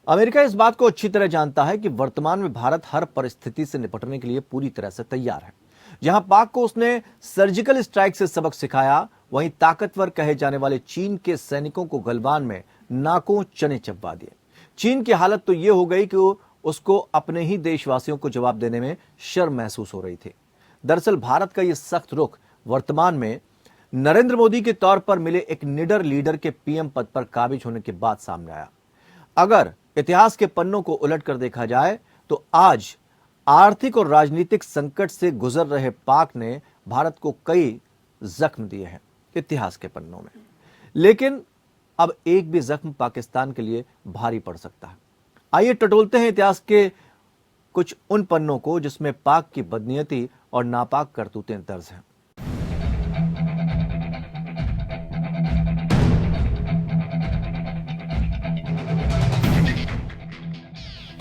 America इस बात को अच्छी तरह जानता है कि वर्तमान में भारत हर परिस्थिति से निपटने के लिए पूरी तरह से तैयार है। जहां पाक को उसने सर्जिकल स्ट्राइक से सबक सिखाया, वहीं ताकतवर कहे जाने वाले चीन के सैनिकों को गलवान में नाकों चने चबवा दिए। चीन की हालत तो यह हो गई कि उसको अपने ही देशवासियों को जवाब देने में शर्म महसूस हो रही थी। दरअसल भारत का यह सख्त रुख वर्तमान में नरेंद्र मोदी के तौर पर मिले एक निडर लीडर के पीएम पद पर काबिज होने के बाद सामने आया। अगर इतिहास के पन्नों को उलट कर देखा जाए तो आज आर्थिक और राजनीतिक संकट से गुजर रहे पाक ने भारत को कई जख्म दिए हैं इतिहास के पन्नों में, लेकिन अब एक भी जख्म पाकिस्तान के लिए भारी पड़ सकता है। आइए टटोलते हैं इतिहास के कुछ उन पन्नों को जिसमें पाक की बदनीयती और नापाक करतूतें दर्ज हैं।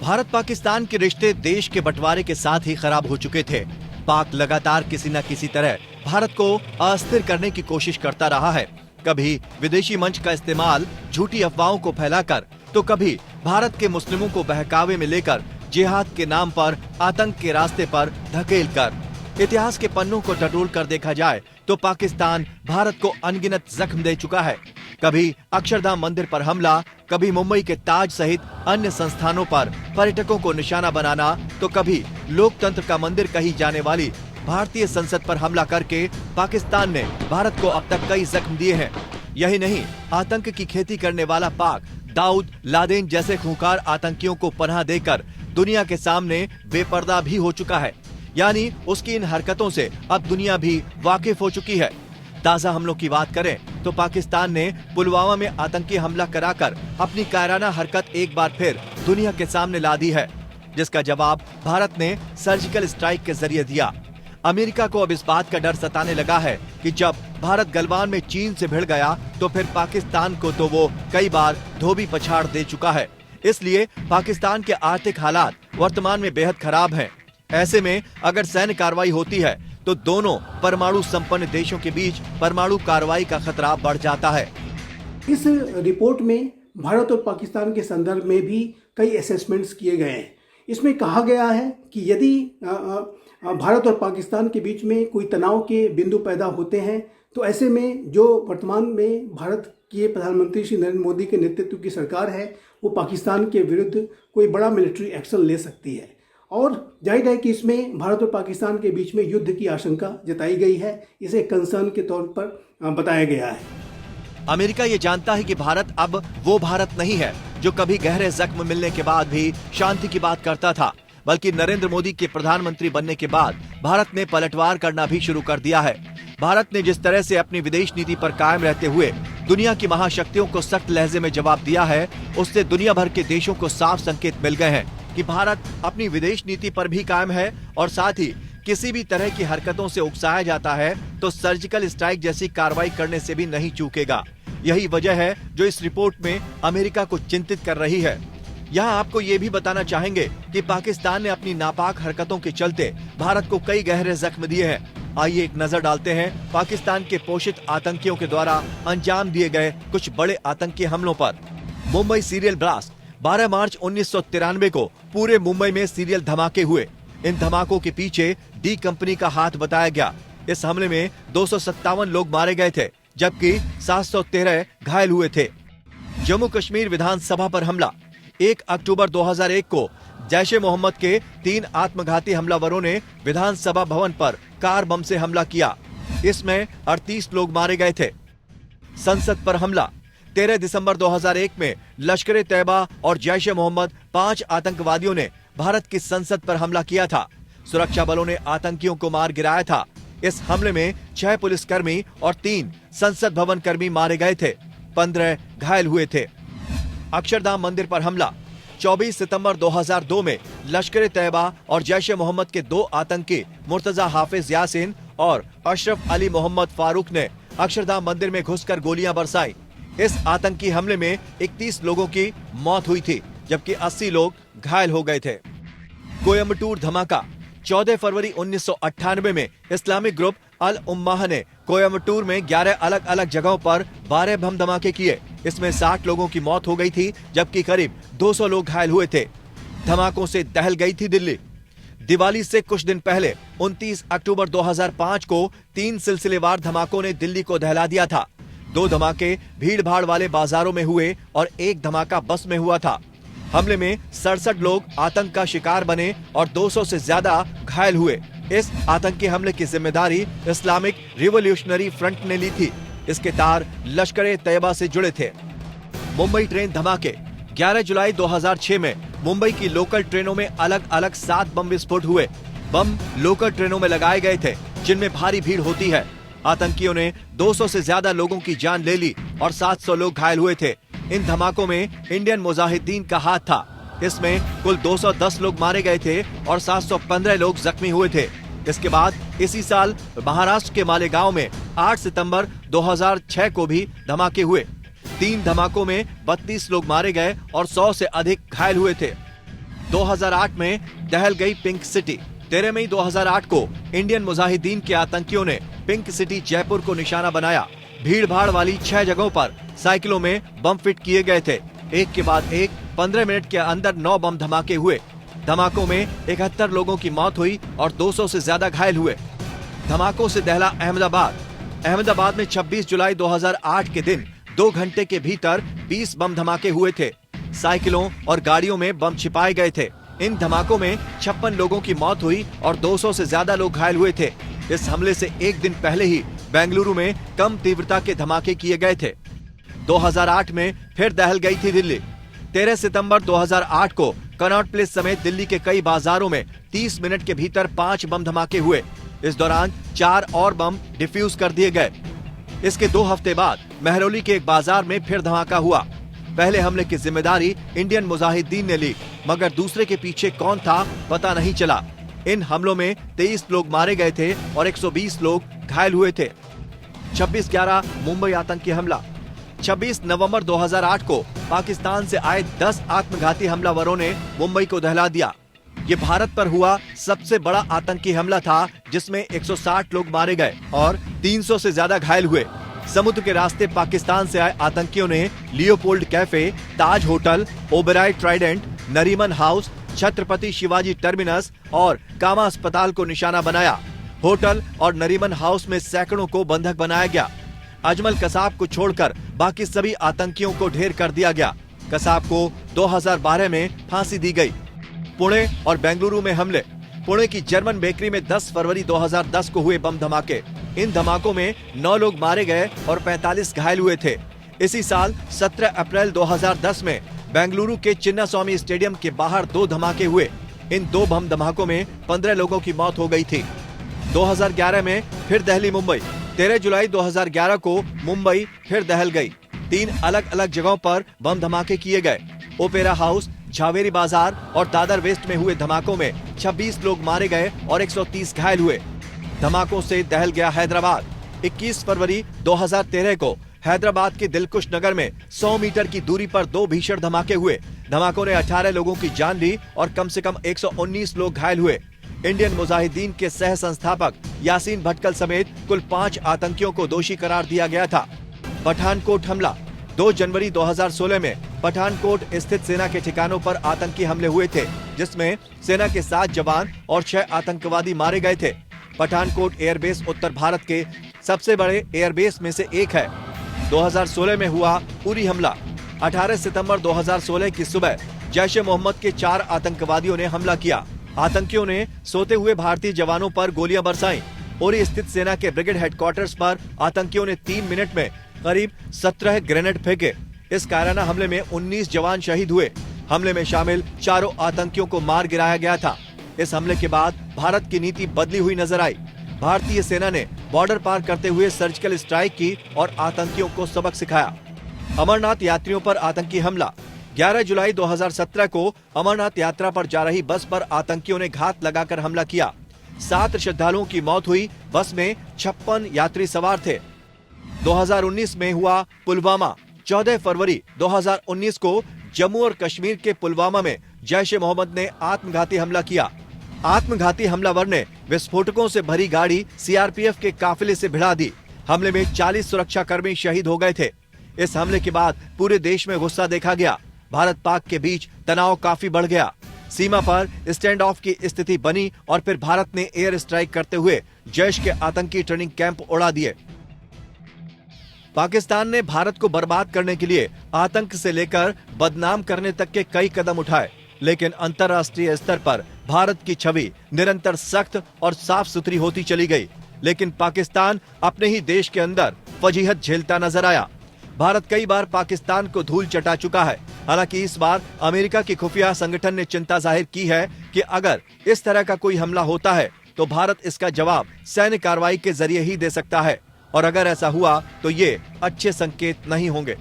भारत पाकिस्तान के रिश्ते देश के बंटवारे के साथ ही खराब हो चुके थे। पाक लगातार किसी न किसी तरह भारत को अस्थिर करने की कोशिश करता रहा है। कभी विदेशी मंच का इस्तेमाल झूठी अफवाहों को फैलाकर, तो कभी भारत के मुस्लिमों को बहकावे में लेकर जिहाद के नाम पर आतंक के रास्ते पर धकेल कर। इतिहास के पन्नों को टटोल कर देखा जाए तो पाकिस्तान भारत को अनगिनत जख्म दे चुका है। कभी अक्षरधाम मंदिर पर हमला, कभी मुंबई के ताज सहित अन्य संस्थानों पर पर्यटकों को निशाना बनाना, तो कभी लोकतंत्र का मंदिर कही जाने वाली भारतीय संसद पर हमला करके पाकिस्तान ने भारत को अब तक कई जख्म दिए हैं। यही नहीं, आतंक की खेती करने वाला पाक दाऊद लादेन जैसे खूंखार आतंकियों को पनाह देकर दुनिया के सामने बेपर्दा भी हो चुका है। यानी उसकी इन हरकतों से अब दुनिया भी वाकिफ हो चुकी है। ताजा हमलों की बात करें तो पाकिस्तान ने पुलवामा में आतंकी हमला कराकर अपनी कायराना हरकत एक बार फिर दुनिया के सामने ला दी है, जिसका जवाब भारत ने सर्जिकल स्ट्राइक के जरिए दिया। अमेरिका को अब इस बात का डर सताने लगा है कि जब भारत गलवान में चीन से भिड़ गया तो फिर पाकिस्तान को तो वो कई बार धोबी पछाड़ दे चुका है। इसलिए पाकिस्तान के आर्थिक हालात वर्तमान में बेहद खराब हैं। ऐसे में अगर सैन्य कार्रवाई होती है तो दोनों परमाणु संपन्न देशों के बीच परमाणु कार्रवाई का खतरा बढ़ जाता है। इस रिपोर्ट में भारत और पाकिस्तान के संदर्भ में भी कई असेसमेंट्स किए गए हैं। इसमें कहा गया है कि यदि भारत और पाकिस्तान के बीच में कोई तनाव के बिंदु पैदा होते हैं तो ऐसे में जो वर्तमान में भारत के प्रधानमंत्री श्री नरेंद्र मोदी के नेतृत्व की सरकार है, वो पाकिस्तान के विरुद्ध कोई बड़ा मिलिट्री एक्शन ले सकती है। और जाहिर है कि इसमें भारत और पाकिस्तान के बीच में युद्ध की आशंका जताई गई है। इसे कंसर्न के तौर पर बताया गया है। अमेरिका ये जानता है कि भारत अब वो भारत नहीं है जो कभी गहरे जख्म मिलने के बाद भी शांति की बात करता था, बल्कि नरेंद्र मोदी के प्रधानमंत्री बनने के बाद भारत ने पलटवार करना भी शुरू कर दिया है। भारत ने जिस तरह से अपनी विदेश नीति पर कायम रहते हुए दुनिया की महाशक्तियों को सख्त लहजे में जवाब दिया है, उससे दुनिया भर के देशों को साफ संकेत मिल गए हैं कि भारत अपनी विदेश नीति पर भी कायम है और साथ ही किसी भी तरह की हरकतों से उकसाया जाता है तो सर्जिकल स्ट्राइक जैसी कार्रवाई करने से भी नहीं चूकेगा। यही वजह है जो इस रिपोर्ट में अमेरिका को चिंतित कर रही है। यहाँ आपको ये भी बताना चाहेंगे कि पाकिस्तान ने अपनी नापाक हरकतों के चलते भारत को कई गहरे जख्म दिए हैं। आइए एक नजर डालते हैं पाकिस्तान के पोषित आतंकियों के द्वारा अंजाम दिए गए कुछ बड़े आतंकी हमलों पर। Mumbai serial blast. 12 मार्च 1993 को पूरे मुंबई में सीरियल धमाके हुए। इन धमाकों के पीछे डी कंपनी का हाथ बताया गया। इस हमले में 257 लोग मारे गए थे, जबकि 713 घायल हुए थे। जम्मू कश्मीर विधानसभा पर हमला। 1 अक्टूबर 2001 को जैश ए मोहम्मद के 3 आत्मघाती हमलावरों ने विधानसभा भवन पर कार बम से हमला किया। इसमें 38 लोग मारे गए थे। संसद पर हमला। 13 दिसंबर 2001 में लश्कर-ए तैयबा और जैश ए मोहम्मद 5 आतंकवादियों ने भारत की संसद पर हमला किया था। सुरक्षा बलों ने आतंकियों को मार गिराया था। इस हमले में 6 पुलिसकर्मी और 3 संसद भवन कर्मी मारे गए थे। 15 घायल हुए थे। अक्षरधाम मंदिर पर हमला। 24 सितंबर 2002 में लश्कर-ए तैयबा और जैश ए मोहम्मद के 2 आतंकी मुर्तजा हाफिज यासीन और अशरफ अली मोहम्मद फारूक ने अक्षरधाम मंदिर में घुसकर गोलियां बरसाई। इस आतंकी हमले में 31 लोगों की मौत हुई थी, जबकि 80 लोग घायल हो गए थे। कोयम्बटूर धमाका। 14 फरवरी 1998 में इस्लामिक ग्रुप अल उम्माह ने कोयम्बटूर में 11 अलग अलग जगहों पर 12 बम धमाके किए। इसमें 60 लोगों की मौत हो गई थी, जबकि करीब 200 लोग घायल हुए थे। धमाकों से दहल गई थी दिल्ली। दिवाली से कुछ दिन पहले 29 अक्टूबर 2005 को 3 सिलसिलेवार धमाकों ने दिल्ली को दहला दिया था। 2 धमाके भीड़ भाड़ वाले बाजारों में हुए और 1 धमाका बस में हुआ था। हमले में 67 लोग आतंक का शिकार बने और 200 से ज्यादा घायल हुए। इस आतंकी हमले की जिम्मेदारी इस्लामिक रिवॉल्यूशनरी फ्रंट ने ली थी। इसके तार लश्कर-ए-तैयबा से जुड़े थे। मुंबई ट्रेन धमाके। 11 जुलाई 2006 में मुंबई की लोकल ट्रेनों में अलग अलग 7 बम विस्फोट हुए। बम लोकल ट्रेनों में लगाए गए थे, जिनमें भारी भीड़ होती है। आतंकियों ने 200 से ज्यादा लोगों की जान ले ली और 700 लोग घायल हुए थे। इन धमाकों में इंडियन मुजाहिदीन का हाथ था। इसमें कुल 210 लोग मारे गए थे और 715 लोग जख्मी हुए थे। इसके बाद इसी साल महाराष्ट्र के मालेगांव में 8 सितंबर 2006 को भी धमाके हुए। 3 धमाकों में 32 लोग मारे गए और 100 से अधिक घायल हुए थे। 2008 में दहल गई पिंक सिटी। 13 मई 2008 को इंडियन मुजाहिदीन के आतंकियों ने पिंक सिटी जयपुर को निशाना बनाया। भीड़ भाड़ वाली 6 जगहों पर साइकिलों में बम फिट किए गए थे। एक के बाद एक 15 मिनट के अंदर 9 बम धमाके हुए। धमाकों में 71 लोगों की मौत हुई और 200 से ज्यादा घायल हुए। धमाकों से दहला अहमदाबाद। अहमदाबाद में 26 जुलाई 2008 के दिन 2 घंटे के भीतर 20 बम धमाके हुए थे। साइकिलों और गाड़ियों में बम छिपाए गए थे। इन धमाकों में 56 लोगों की मौत हुई और 200 से ज्यादा लोग घायल हुए थे। इस हमले से एक दिन पहले ही बेंगलुरु में कम तीव्रता के धमाके किए गए थे। 2008 में फिर दहल गई थी दिल्ली। 13 सितंबर 2008 को कनॉट प्लेस समेत दिल्ली के कई बाजारों में 30 मिनट के भीतर 5 बम धमाके हुए। इस दौरान 4 और बम डिफ्यूज कर दिए गए। इसके 2 हफ्ते बाद मेहरौली के एक बाजार में फिर धमाका हुआ। पहले हमले की जिम्मेदारी इंडियन मुजाहिदीन ने ली, मगर दूसरे के पीछे कौन था पता नहीं चला। इन हमलों में 23 लोग मारे गए थे और 120 लोग घायल हुए थे। 26/11 मुंबई आतंकी हमला। 26 नवंबर 2008 को पाकिस्तान से आए 10 आत्मघाती हमलावरों ने मुंबई को दहला दिया। ये भारत पर हुआ सबसे बड़ा आतंकी हमला था, जिसमें 160 लोग मारे गए और 300 से ज्यादा घायल हुए। समुद्र के रास्ते पाकिस्तान से आए आतंकियों ने Leopold cafe, Taj hotel, Oberoi Trident, Nariman house, Chhatrapati Shivaji terminus और कामा अस्पताल को निशाना बनाया। होटल और नरीमन हाउस में सैकड़ों को बंधक बनाया गया। अजमल कसाब को छोड़कर बाकी सभी आतंकियों को ढेर कर दिया गया। कसाब को 2012 में फांसी दी गई। पुणे और बेंगलुरु में हमले। पुणे की जर्मन बेकरी में 10 फरवरी 2010 को हुए बम धमाके। इन धमाकों में 9 लोग मारे गए और 45 घायल हुए थे। इसी साल 17 अप्रैल 2010 में बेंगलुरु के चिन्नास्वामी स्टेडियम के बाहर 2 धमाके हुए। इन 2 बम धमाकों में 15 लोगों की मौत हो गई थी। 2011 में फिर दहली मुंबई। 13 जुलाई 2011 को मुंबई फिर दहल गई। 3 अलग अलग जगहों पर बम धमाके किए गए। ओपेरा हाउस, झावेरी बाजार और दादर वेस्ट में हुए धमाकों में 26 लोग मारे गए और 130 घायल हुए। धमाकों से दहल गया हैदराबाद। 21 फरवरी 2013 को हैदराबाद के दिलकुश नगर में 100 मीटर की दूरी पर 2 भीषण धमाके हुए। धमाकों ने 18 लोगों की जान ली और कम से कम 119 लोग घायल हुए। इंडियन मुजाहिदीन के सह संस्थापक यासीन भटकल समेत कुल 5 आतंकियों को दोषी करार दिया गया था। पठानकोट हमला। 2 जनवरी 2016 में पठानकोट स्थित सेना के ठिकानों पर आतंकी हमले हुए थे, जिसमें सेना के 7 जवान और 6 आतंकवादी मारे गए थे। पठानकोट एयरबेस उत्तर भारत के सबसे बड़े एयरबेस में से एक है। 2016 में हुआ उरी हमला। 18 सितंबर 2016 की सुबह जैश-ए-मोहम्मद के 4 आतंकवादियों ने हमला किया। आतंकियों ने सोते हुए भारतीय जवानों पर गोलियां बरसाईं। उरी स्थित सेना के ब्रिगेड हेडक्वार्टर्स पर आतंकियों ने 3 मिनट में करीब 17 ग्रेनेड फेंके। इस कायराना हमले में 19 जवान शहीद हुए। हमले में शामिल 4 आतंकियों को मार गिराया गया था। इस हमले के बाद भारत की नीति बदली हुई नजर आई। भारतीय सेना ने बॉर्डर पार करते हुए सर्जिकल स्ट्राइक की और आतंकियों को सबक सिखाया। अमरनाथ यात्रियों पर आतंकी हमला। 11 जुलाई 2017 को अमरनाथ यात्रा पर जा रही बस पर आतंकियों ने घात लगाकर हमला किया। 7 श्रद्धालुओं की मौत हुई। बस में 56 यात्री सवार थे। 2019 में हुआ पुलवामा। 14 फरवरी 2019 को जम्मू और कश्मीर के पुलवामा में जैश-ए-मोहम्मद ने आत्मघाती हमला किया। आत्मघाती हमलावर ने विस्फोटकों से भरी गाड़ी सीआरपीएफ के काफिले से भिड़ा दी। हमले में 40 सुरक्षाकर्मी शहीद हो गए थे। इस हमले के बाद पूरे देश में गुस्सा देखा गया। भारत पाक के बीच तनाव काफी बढ़ गया। सीमा पर स्टैंड ऑफ की स्थिति बनी और फिर भारत ने एयर स्ट्राइक करते हुए जैश के आतंकी ट्रेनिंग कैंप उड़ा दिए। पाकिस्तान ने भारत को बर्बाद करने के लिए आतंक से लेकर बदनाम करने तक के कई कदम उठाए, लेकिन अंतर्राष्ट्रीय स्तर पर भारत की छवि निरंतर सख्त और साफ सुथरी होती चली गई। लेकिन पाकिस्तान अपने ही देश के अंदर फजीहत झेलता नजर आया। भारत कई बार पाकिस्तान को धूल चटा चुका है। हालांकि इस बार अमेरिका की खुफिया संगठन ने चिंता जाहिर की है कि अगर इस तरह का कोई हमला होता है तो भारत इसका जवाब सैन्य कार्रवाई के जरिए ही दे सकता है, और अगर ऐसा हुआ तो ये अच्छे संकेत नहीं होंगे।